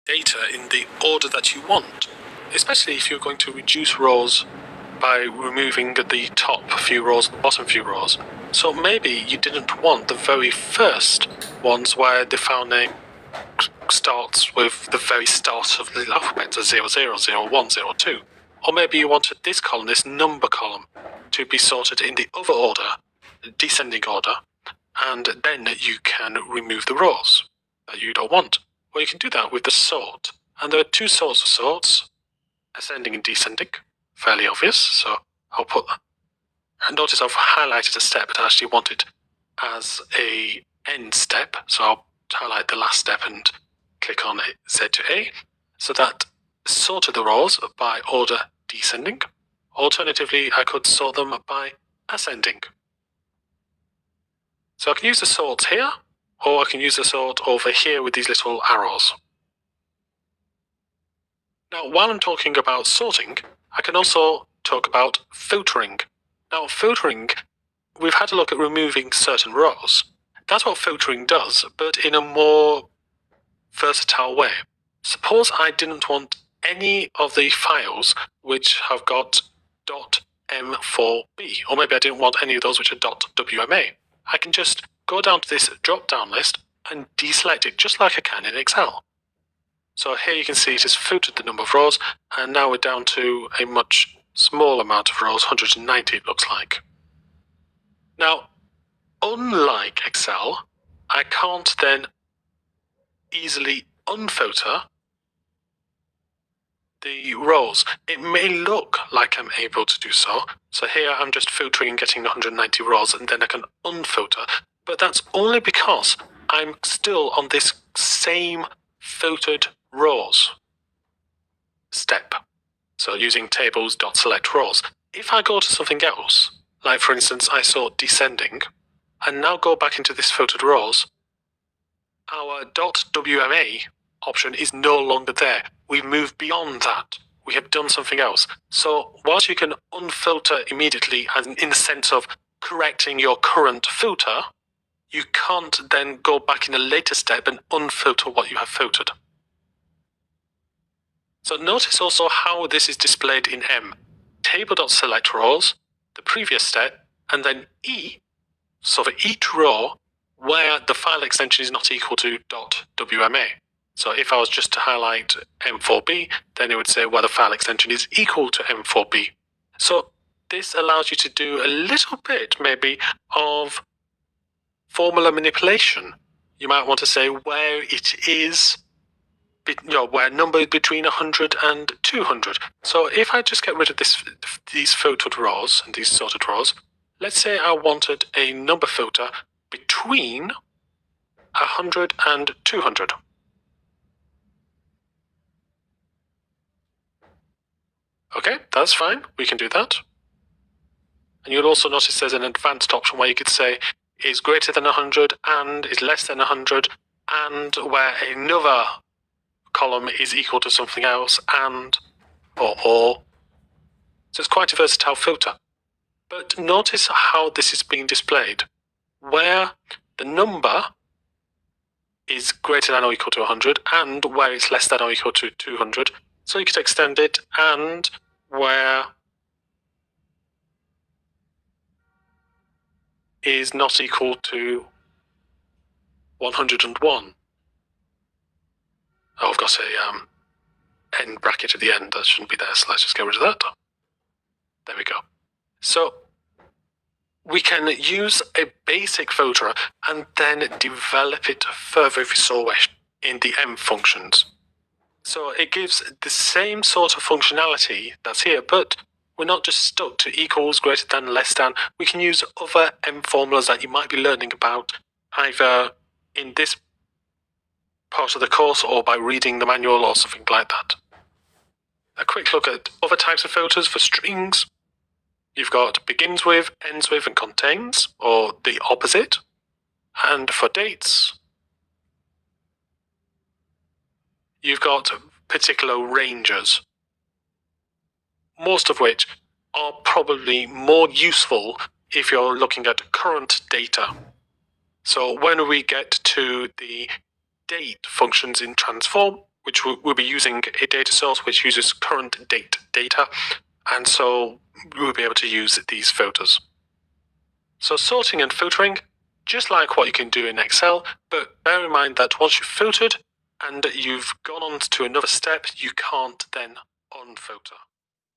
data in the order that you want, especially if you're going to reduce rows by removing the top few rows and the bottom few rows. So maybe you didn't want the very first ones where the file name starts with the very start of the alphabet, so 00, 01, 02. Or maybe you wanted this column, this number column, to be sorted in the other order, descending order, and then you can remove the rows that you don't want. Well, you can do that with the sort. And there are two sorts of sorts, ascending and descending. Fairly obvious, so I'll put that. And notice I've highlighted a step, but I actually want it as a end step, so I'll highlight the last step and click on Z to A, so that sorted the rows by order descending. Alternatively, I could sort them by ascending. So I can use the sorts here, or I can use the sort over here with these little arrows. Now, while I'm talking about sorting, I can also talk about filtering. Now, filtering, we've had a look at removing certain rows. That's what filtering does, but in a more versatile way. Suppose I didn't want any of the files which have got .m4b, or maybe I didn't want any of those which are .wma. I can just go down to this drop-down list and deselect it just like I can in Excel. So here you can see it has filtered the number of rows, and now we're down to a much smaller amount of rows, 190 it looks like. Now, unlike Excel, I can't then easily unfilter the rows. It may look like I'm able to do so. So here I'm just filtering and getting 190 rows, and then I can unfilter. But that's only because I'm still on this same filtered rows step. So using tables.select rows. If I go to something else, like for instance I sort descending, and now go back into this filtered rows, our .wma option is no longer there. We've moved beyond that. We have done something else. So whilst you can unfilter immediately, as in the sense of correcting your current filter, you can't then go back in a later step and unfilter what you have filtered. So notice also how this is displayed in M. Table.select rows, the previous step, and then E, so for each row where the file extension is not equal to .wma. So if I was just to highlight M4b, then it would say where the file extension is equal to M4b. So this allows you to do a little bit maybe of formula manipulation. You might want to say where it is, where number between 100 and 200. So if I just get rid of these filtered rows and these sorted rows, let's say I wanted a number filter between 100 and 200. Okay, that's fine. We can do that. And you'll also notice there's an advanced option where you could say is greater than 100 and is less than 100, and where another column is equal to something else, and or. So it's quite a versatile filter. But notice how this is being displayed, where the number is greater than or equal to 100 and where it's less than or equal to 200. So you could extend it, and where is not equal to 101. Oh, I've got a end bracket at the end. That shouldn't be there, so let's just get rid of that. There we go. So we can use a basic filter and then develop it further if you so wish in the M functions. So it gives the same sort of functionality that's here, but we're not just stuck to equals, greater than, less than. We can use other M formulas that you might be learning about either in this part of the course or by reading the manual or something like that. A quick look at other types of filters for strings. You've got begins with, ends with, and contains, or the opposite. And for dates, you've got particular ranges, most of which are probably more useful if you're looking at current data. So when we get to the date functions in transform, which we'll be using a data source which uses current date data, and so we'll be able to use these filters. So sorting and filtering, just like what you can do in Excel, but bear in mind that once you've filtered and you've gone on to another step, you can't then unfilter.